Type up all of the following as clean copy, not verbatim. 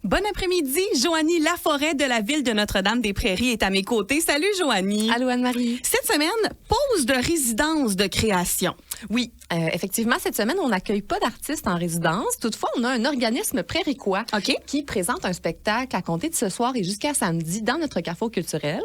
Bon après-midi, Joanie Laforêt de la Ville de Notre-Dame-des-Prairies est à mes côtés. Salut Joanie. Allô Anne-Marie. Cette semaine, pause de résidence de création. Oui, effectivement, cette semaine, on n'accueille pas d'artistes en résidence. Toutefois, on a un organisme prairicois qui présente un spectacle à compter de ce soir et jusqu'à samedi dans notre carrefour culturel.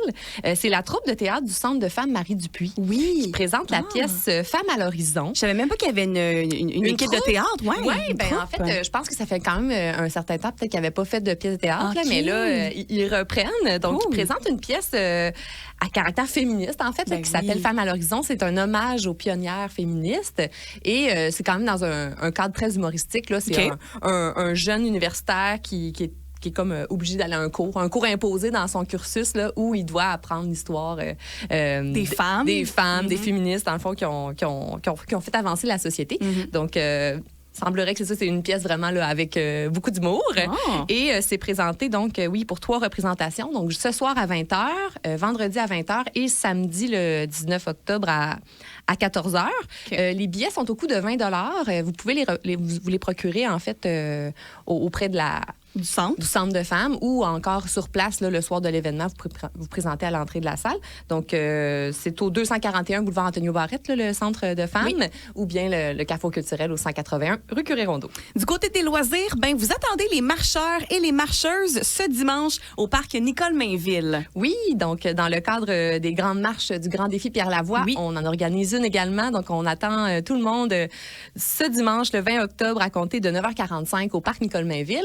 C'est la troupe de théâtre du Centre de femmes Marie Dupuis qui présente la pièce Femmes à l'horizon. Je savais même pas qu'il y avait une équipe de théâtre. Oui, en fait, je pense que ça fait quand même un certain temps peut-être qu'ils n'avaient pas fait de pièce de théâtre, là, mais là, ils reprennent. Donc, ils présentent une pièce à caractère féministe, en fait, qui s'appelle Femmes à l'horizon. C'est un hommage aux pionnières féministes. Et c'est quand même dans un cadre très humoristique. Là. C'est un jeune universitaire qui est comme obligé d'aller à un cours imposé dans son cursus là, où il doit apprendre l'histoire des femmes, des féministes, dans le fond, qui ont fait avancer la société. Donc, semblerait que c'est une pièce vraiment là, avec beaucoup d'humour. Et c'est présenté, donc, pour 3 représentations. Donc, ce soir à 20h, vendredi à 20h et samedi le 19 octobre à 14h. Les billets sont au coût de 20 $. Vous pouvez vous les procurer, en fait, auprès de du centre de femmes ou encore sur place là, le soir de l'événement, vous présentez à l'entrée de la salle. Donc, c'est au 241 boulevard Antonio Barrette, là, le centre de femmes, ou bien le carrefour culturel au 181 rue Curie-Rondeau. Du côté des loisirs, vous attendez les marcheurs et les marcheuses ce dimanche au parc Nicole-Mainville. Oui, donc dans le cadre des grandes marches du Grand Défi Pierre Lavoie, on en organise une également. Donc, on attend tout le monde ce dimanche, le 20 octobre, à compter de 9h45 au parc Nicole-Mainville.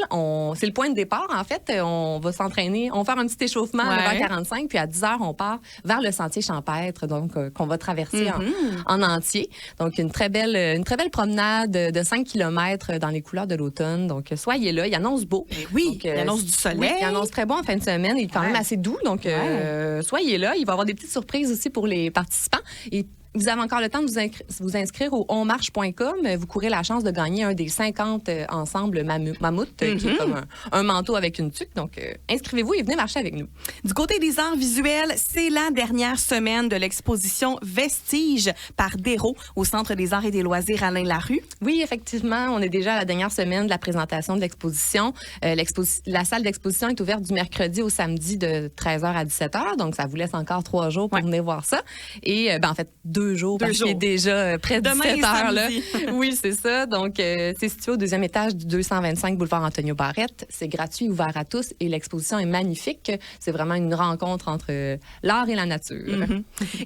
C'est le point de départ, en fait. On va s'entraîner, on va faire un petit échauffement à 9h45, puis à 10h, on part vers le sentier champêtre, donc qu'on va traverser en entier. Donc, une très belle promenade de 5 km dans les couleurs de l'automne. Donc, soyez là. Il annonce beau. Donc, il annonce du soleil. Il annonce très beau en fin de semaine. Il est quand même assez doux. Donc, soyez là. Il va y avoir des petites surprises aussi pour les participants. Et vous avez encore le temps de vous inscrire au onmarche.com. Vous courez la chance de gagner un des 50 ensembles mammouth, qui est comme un manteau avec une tuque. Donc, inscrivez-vous et venez marcher avec nous. Du côté des arts visuels, c'est la dernière semaine de l'exposition Vestiges par Dérault au Centre des arts et des loisirs Alain Larue. Oui, effectivement, on est déjà à la dernière semaine de la présentation de l'exposition. La salle d'exposition est ouverte du mercredi au samedi de 13h à 17h. Donc, ça vous laisse encore 3 jours pour venir voir ça. Et, en fait, 2 jours, parce qu'il est déjà près de 17 heures. Là. Oui, c'est ça. Donc, c'est situé au 2e étage du 225 boulevard Antonio Barrette. C'est gratuit, ouvert à tous et l'exposition est magnifique. C'est vraiment une rencontre entre l'art et la nature.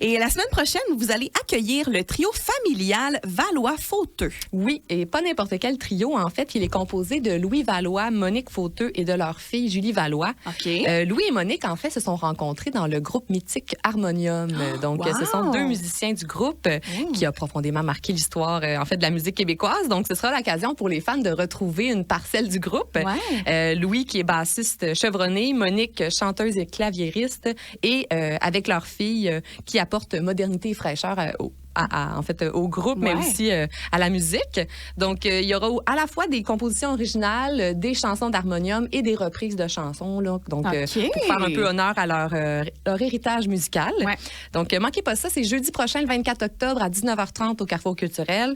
Et la semaine prochaine, vous allez accueillir le trio familial Valois-Fauteux. Oui, et pas n'importe quel trio. En fait, il est composé de Louis Valois, Monique Fauteux et de leur fille Julie Valois. Louis et Monique, en fait, se sont rencontrés dans le groupe mythique Harmonium. Donc, ce sont 2 musiciens du groupe qui a profondément marqué l'histoire en fait de la musique québécoise. Donc, ce sera l'occasion pour les fans de retrouver une parcelle du groupe. Louis qui est bassiste chevronné, Monique chanteuse et claviériste et avec leur fille qui apporte modernité et fraîcheur en fait, au groupe, mais aussi à la musique. Donc, il y aura à la fois des compositions originales, des chansons d'harmonium et des reprises de chansons, là. Donc, pour faire un peu honneur à leur héritage musical. Donc, manquez pas ça, c'est jeudi prochain, le 24 octobre, à 19h30 au Carrefour culturel.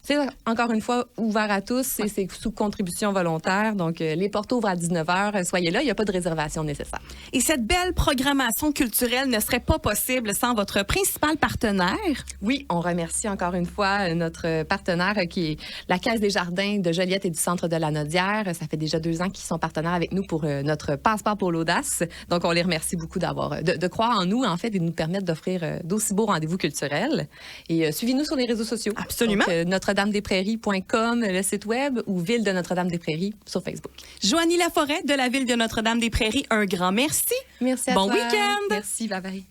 C'est encore une fois ouvert à tous et c'est sous contribution volontaire. Donc, les portes ouvrent à 19h. Soyez là, il n'y a pas de réservation nécessaire. Et cette belle programmation culturelle ne serait pas possible sans votre principal partenaire. Oui, on remercie encore une fois notre partenaire qui est la Caisse des Jardins de Joliette et du Centre de la Nodière. Ça fait déjà 2 ans qu'ils sont partenaires avec nous pour notre passeport pour l'audace. Donc, on les remercie beaucoup de croire en nous, en fait, et de nous permettre d'offrir d'aussi beaux rendez-vous culturels. Et suivez-nous sur les réseaux sociaux. Absolument. Donc, Notre-Dame-des-Prairies.com, le site web, ou Ville de Notre-Dame-des-Prairies sur Facebook. Joanie Laforêt de la Ville de Notre-Dame-des-Prairies, un grand merci. Merci à toi. Bon week-end. Merci, bye bye.